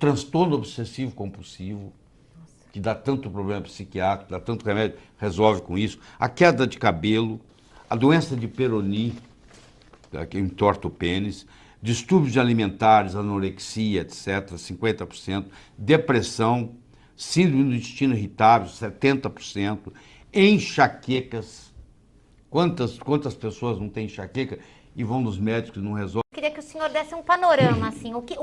transtorno obsessivo compulsivo, que dá tanto problema psiquiátrico, dá tanto remédio, resolve com isso, a queda de cabelo, a doença de Peyronie, que entorta o pênis, distúrbios alimentares, anorexia, etc., 50%, depressão, síndrome do intestino irritável, 70%, enxaquecas. Quantas pessoas não têm enxaqueca e vão nos médicos e não resolvem? Queria que o senhor desse um panorama, assim, o que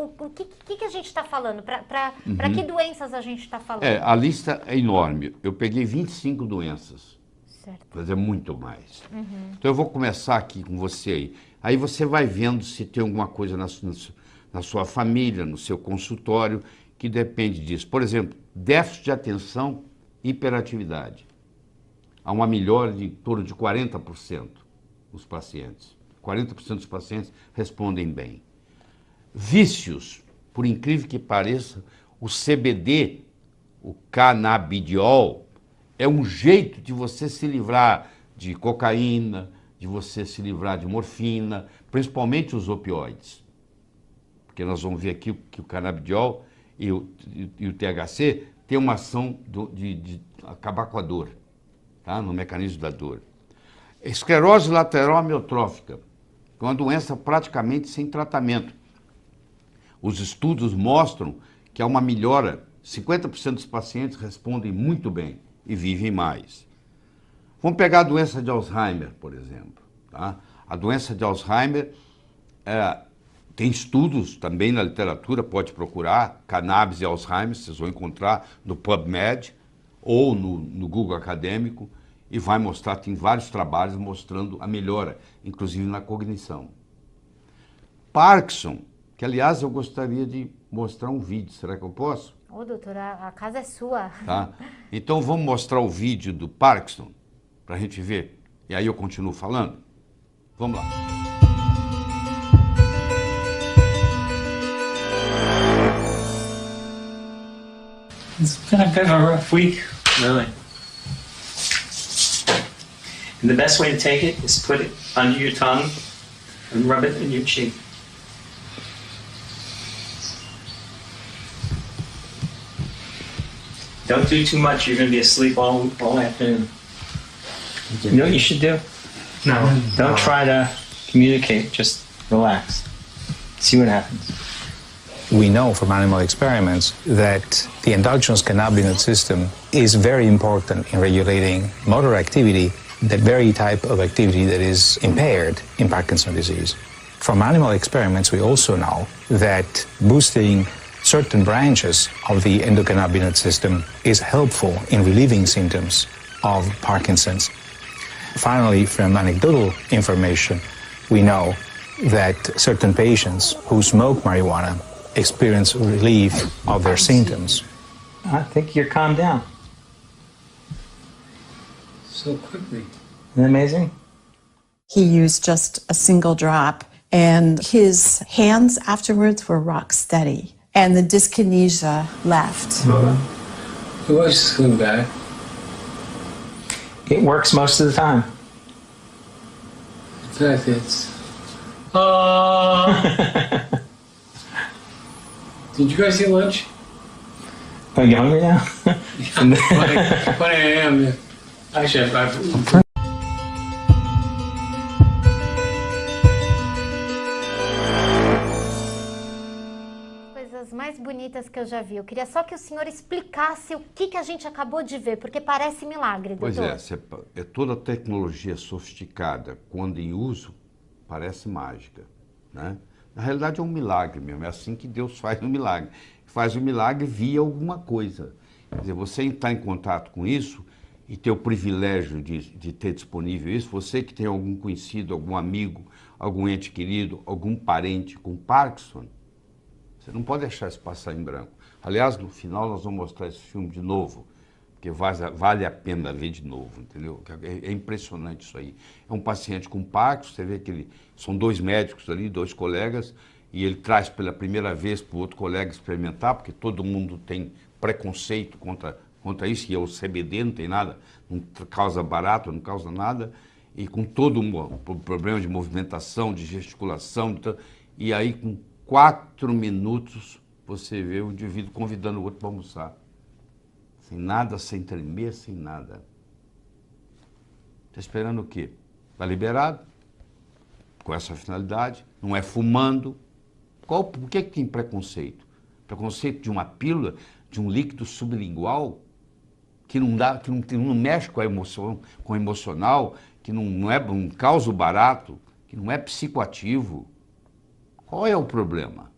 a gente está falando, para que doenças a gente está falando? A lista é enorme. Eu peguei 25 doenças, Certo. mas é muito mais. Então eu vou começar aqui com você aí. Aí você vai vendo se tem alguma coisa na sua família, no seu consultório, que depende disso. Por exemplo, déficit de atenção, hiperatividade. Há uma melhora de em torno de 40% nos pacientes. 40% dos pacientes respondem bem. Vícios, por incrível que pareça, o CBD, o canabidiol, é um jeito de você se livrar de cocaína, de você se livrar de morfina, principalmente os opioides. Porque nós vamos ver aqui que o canabidiol e o THC têm uma ação de acabar com a dor, tá? No mecanismo da dor. Esclerose lateral amiotrófica, que é uma doença praticamente sem tratamento. Os estudos mostram que há uma melhora, 50% dos pacientes respondem muito bem e vivem mais. Vamos pegar a doença de Alzheimer, por exemplo. Tá? A doença de Alzheimer, tem estudos também na literatura, pode procurar, cannabis e Alzheimer, vocês vão encontrar no PubMed ou no Google Acadêmico, e vai mostrar, tem vários trabalhos mostrando a melhora, inclusive na cognição. Parkinson, que aliás eu gostaria de mostrar um vídeo, será que eu posso? Ô, doutora, a casa é sua. Tá? Então vamos mostrar o vídeo do Parkinson, para a gente ver, e aí eu continuo falando? Vamos lá. It's been a bit of a rough week, really. And the best way to take it is put it under your tongue and rub it in your cheek. Don't do too much, you're going to be asleep all afternoon. You know what you should do? No. Don't try to communicate, just relax. See what happens. We know from animal experiments that the endogenous cannabinoid system is very important in regulating motor activity, that very type of activity that is impaired in Parkinson's disease. From animal experiments, we also know that boosting certain branches of the endocannabinoid system is helpful in relieving symptoms of Parkinson's. Finally, from anecdotal information, we know that certain patients who smoke marijuana experience relief of their symptoms. I think you're calmed down. So quickly. Isn't that amazing? He used just a single drop, and his hands afterwards were rock steady, and the dyskinesia left. Your voice is coming back. It works most of the time. In fact, it's... Did you guys eat lunch? Are you hungry now? But I am. Yeah. Actually, I've Coisas mais bonitas que eu já vi. Eu queria só que o senhor explicasse o que a gente acabou de ver, porque parece milagre, doutor. Pois é toda tecnologia sofisticada, quando em uso, parece mágica, né? Na realidade é um milagre mesmo, é assim que Deus faz um milagre. Faz um milagre via alguma coisa. Quer dizer, você entrar em contato com isso e ter o privilégio de ter disponível isso, você que tem algum conhecido, algum amigo, algum ente querido, algum parente com Parkinson, você não pode deixar isso passar em branco. Aliás, no final nós vamos mostrar esse filme de novo, porque vale a pena ver de novo, entendeu? É impressionante isso aí. É um paciente com Parkinson, você vê que são dois médicos ali, dois colegas, e ele traz pela primeira vez para o outro colega experimentar, porque todo mundo tem preconceito contra isso, e o CBD não tem nada, não causa barato, não causa nada, e com todo um problema de movimentação, de gesticulação, e aí com 4 minutos, você vê o indivíduo convidando o outro para almoçar. Sem nada, sem tremer, sem nada. Está esperando o quê? Está liberado? Com essa finalidade? Não é fumando? Por que tem preconceito? Preconceito de uma pílula, de um líquido sublingual, que não dá, que não mexe com a emoção, com o emocional, que não é um causa barato, que não é psicoativo. Qual é o problema?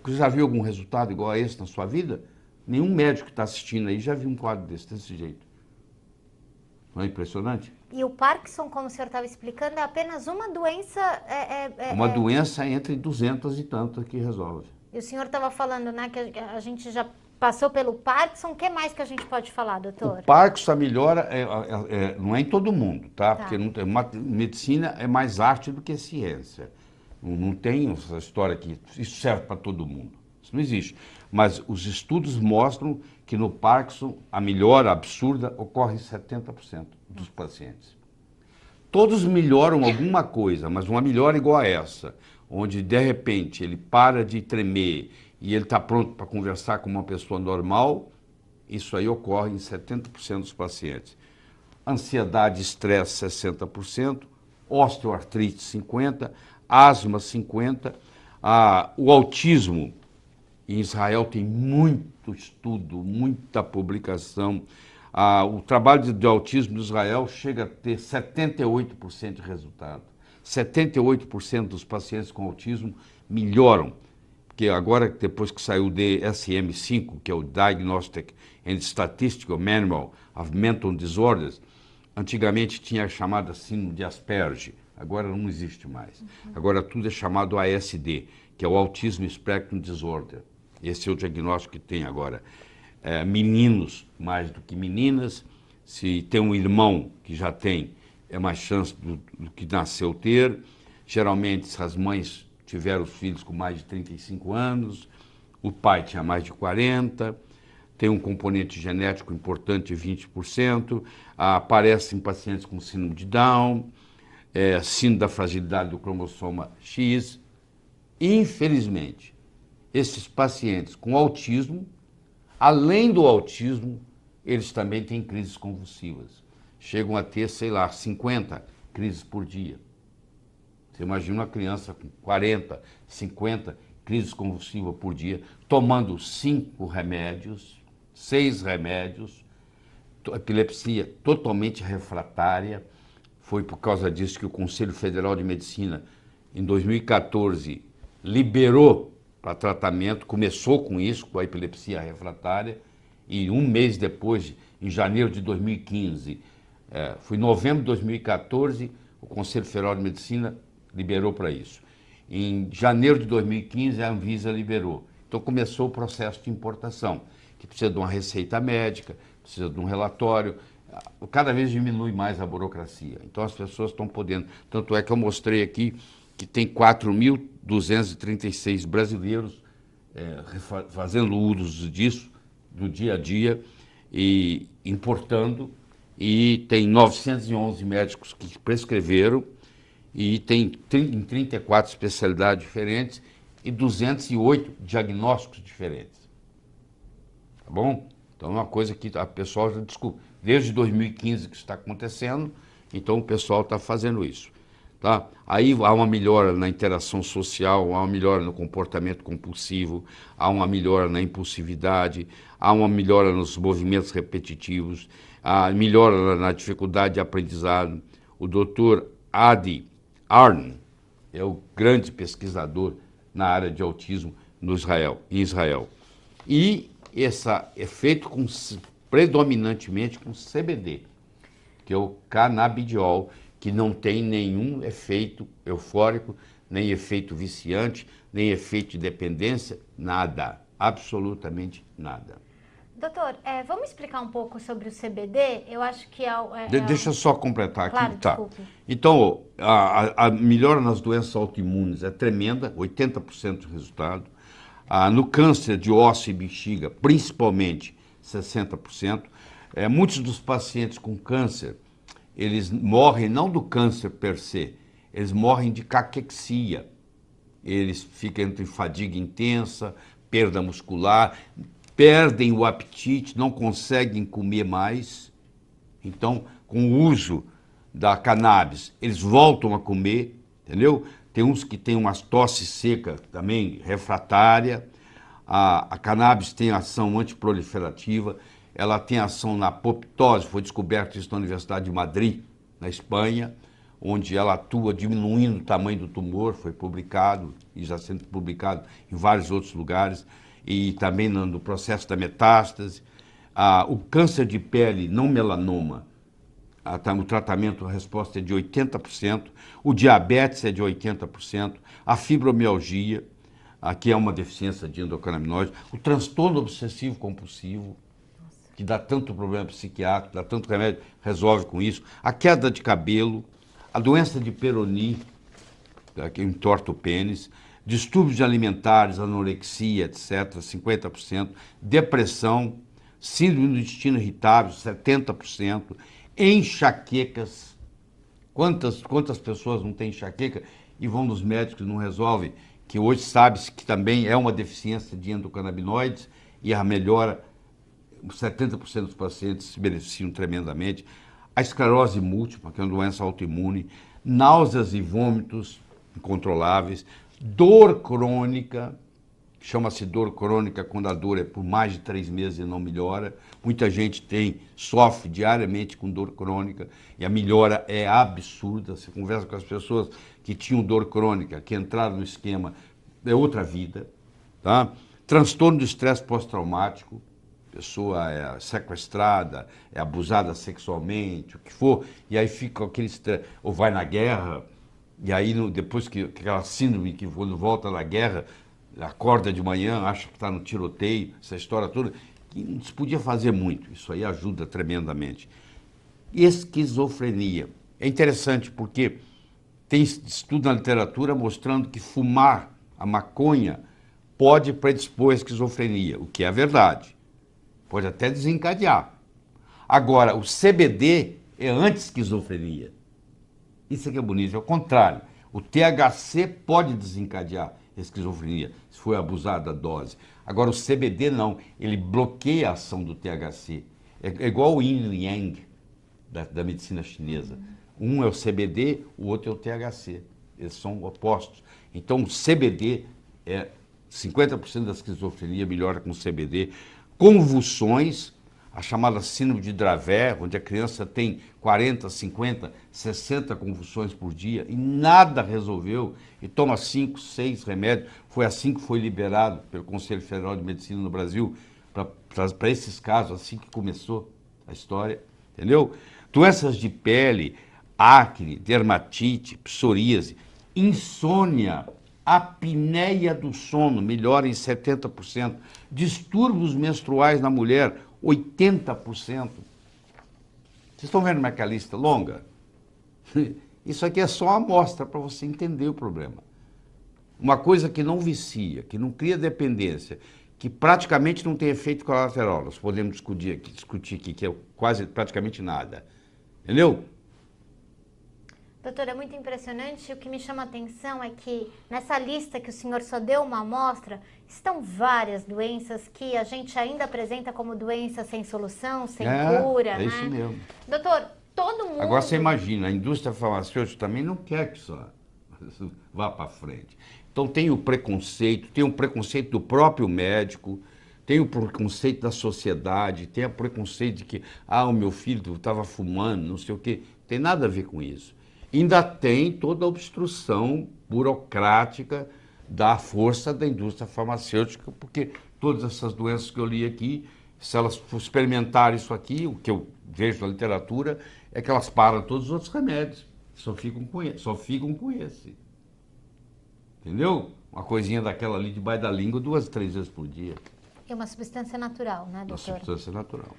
Você já viu algum resultado igual a esse na sua vida? Nenhum médico que está assistindo aí já viu um quadro desse jeito. Não é impressionante? E o Parkinson, como o senhor estava explicando, é apenas uma doença... Uma doença entre 200 e tantas que resolve. E o senhor estava falando, né, que a gente já passou pelo Parkinson. O que mais que a gente pode falar, doutor? O Parkinson, a melhora, não é em todo mundo, tá? Porque medicina é mais arte do que ciência. Não tem essa história que isso serve para todo mundo. Isso não existe. Mas os estudos mostram que no Parkinson a melhora absurda ocorre em 70% dos pacientes. Todos melhoram alguma coisa, mas uma melhora igual a essa, onde de repente ele para de tremer e ele está pronto para conversar com uma pessoa normal, isso aí ocorre em 70% dos pacientes. Ansiedade e estresse, 60%, osteoartrite, 50%, asma, 50%, o autismo. Em Israel tem muito estudo, muita publicação. O trabalho de autismo de Israel chega a ter 78% de resultado. 78% dos pacientes com autismo melhoram. Porque agora, depois que saiu o DSM-5, que é o Diagnostic and Statistical Manual of Mental Disorders, antigamente tinha a chamada síndrome de Asperger, agora não existe mais. Agora tudo é chamado ASD, que é o Autism Spectrum Disorder. Esse é o diagnóstico que tem agora. Meninos mais do que meninas. Se tem um irmão que já tem, é mais chance do que nasceu ter. Geralmente, as mães tiveram os filhos com mais de 35 anos, o pai tinha mais de 40, tem um componente genético importante de 20%, aparece em pacientes com síndrome de Down, síndrome da fragilidade do cromossoma X. Infelizmente, esses pacientes com autismo, além do autismo, eles também têm crises convulsivas. Chegam a ter, 50 crises por dia. Você imagina uma criança com 40, 50 crises convulsivas por dia, tomando 5 remédios, 6 remédios, epilepsia totalmente refratária. Foi por causa disso que o Conselho Federal de Medicina, em 2014, liberou para tratamento, começou com isso, com a epilepsia refratária, e um mês depois, em janeiro de 2015, foi em novembro de 2014, o Conselho Federal de Medicina liberou para isso. Em janeiro de 2015, a Anvisa liberou. Então começou o processo de importação, que precisa de uma receita médica, precisa de um relatório, cada vez diminui mais a burocracia. Então as pessoas estão podendo, tanto é que eu mostrei aqui que tem 4.236 brasileiros fazendo uso disso, do dia a dia, e importando, e tem 911 médicos que prescreveram, e tem em 34 especialidades diferentes e 208 diagnósticos diferentes. Tá bom? Então é uma coisa que a pessoa já descobriu. Desde 2015 que está acontecendo, então o pessoal está fazendo isso. Tá? Aí há uma melhora na interação social, há uma melhora no comportamento compulsivo, há uma melhora na impulsividade, há uma melhora nos movimentos repetitivos, há melhora na dificuldade de aprendizado. O doutor Adi Arn é o grande pesquisador na área de autismo em Israel. E esse é feito predominantemente com CBD, que é o canabidiol, que não tem nenhum efeito eufórico, nem efeito viciante, nem efeito de dependência, nada, absolutamente nada. Doutor, vamos explicar um pouco sobre o CBD? Eu acho que Deixa eu só completar aqui. Claro, tá. desculpe. Então, a melhora nas doenças autoimunes é tremenda, 80% de resultado. No câncer de ósseo e bexiga, principalmente, 60%. Muitos dos pacientes com câncer, eles morrem não do câncer per se, eles morrem de caquexia. eles ficam entre fadiga intensa, perda muscular, perdem o apetite, não conseguem comer mais. Então, com o uso da cannabis, eles voltam a comer, entendeu? Tem uns que têm umas tosse seca também, refratária. A cannabis tem ação antiproliferativa, ela tem ação na apoptose, foi descoberto isso na Universidade de Madrid, na Espanha, onde ela atua diminuindo o tamanho do tumor, foi publicado, e já sendo publicado em vários outros lugares, e também no processo da metástase. O câncer de pele não melanoma, o tratamento, a resposta é de 80%, o diabetes é de 80%, a fibromialgia, aqui é uma deficiência de endocannabinoides, o transtorno obsessivo compulsivo, que dá tanto problema psiquiátrico, dá tanto remédio, resolve com isso, a queda de cabelo, a doença de Peyronie, que entorta o pênis, distúrbios alimentares, anorexia, etc., 50%, depressão, síndrome do intestino irritável, 70%, enxaquecas. Quantas pessoas não têm enxaqueca e vão nos médicos e não resolvem? Que hoje sabe-se que também é uma deficiência de endocannabinoides e a melhora, 70% dos pacientes se beneficiam tremendamente. A esclerose múltipla, que é uma doença autoimune, náuseas e vômitos incontroláveis, dor crônica, chama-se dor crônica quando a dor é por mais de 3 meses e não melhora. Muita gente sofre diariamente com dor crônica e a melhora é absurda. Você conversa com as pessoas que tinham dor crônica, que entraram no esquema, é outra vida. Tá? Transtorno do estresse pós-traumático, a pessoa é sequestrada, é abusada sexualmente, o que for, e aí fica aquele estresse, ou vai na guerra, e aí depois que aquela síndrome que quando volta da guerra, acorda de manhã, acha que está no tiroteio, essa história toda, que não se podia fazer muito, isso aí ajuda tremendamente. Esquizofrenia. É interessante porque tem estudo na literatura mostrando que fumar a maconha pode predispor à esquizofrenia, o que é a verdade. Pode até desencadear. Agora, o CBD é anti-esquizofrenia. Isso é que é bonito, é o contrário. O THC pode desencadear esquizofrenia, se for abusada a dose. Agora, o CBD não, ele bloqueia a ação do THC. É igual o Yin e Yang da medicina chinesa. Um é o CBD, o outro é o THC. Eles são opostos. Então, o CBD 50% da esquizofrenia melhora com o CBD. Convulsões, a chamada síndrome de Dravet, onde a criança tem 40, 50, 60 convulsões por dia e nada resolveu, e toma 5, 6 remédios. Foi assim que foi liberado pelo Conselho Federal de Medicina no Brasil, para esses casos, assim que começou a história, entendeu? Doenças de pele, acne, dermatite, psoríase, insônia, apneia do sono, melhora em 70%. Distúrbios menstruais na mulher, 80%. Vocês estão vendo como é que é a lista longa? Isso aqui é só uma amostra para você entender o problema. Uma coisa que não vicia, que não cria dependência, que praticamente não tem efeito colateral. Nós podemos discutir aqui, que é quase praticamente nada. Entendeu? Doutor, é muito impressionante. O que me chama a atenção é que nessa lista que o senhor só deu uma amostra, estão várias doenças que a gente ainda apresenta como doenças sem solução, sem cura, né? É isso mesmo. Doutor, todo mundo... Agora você imagina, a indústria farmacêutica também não quer que isso vá para frente. Então tem o preconceito do próprio médico, tem o preconceito da sociedade, tem o preconceito de que, o meu filho estava fumando, não sei o quê. Tem nada a ver com isso. Ainda tem toda a obstrução burocrática da força da indústria farmacêutica, porque todas essas doenças que eu li aqui, se elas experimentarem isso aqui, o que eu vejo na literatura, é que elas param todos os outros remédios, só ficam com esse. Entendeu? Uma coisinha daquela ali debaixo da língua 2, 3 vezes por dia. É uma substância natural, né, doutor? Uma substância natural.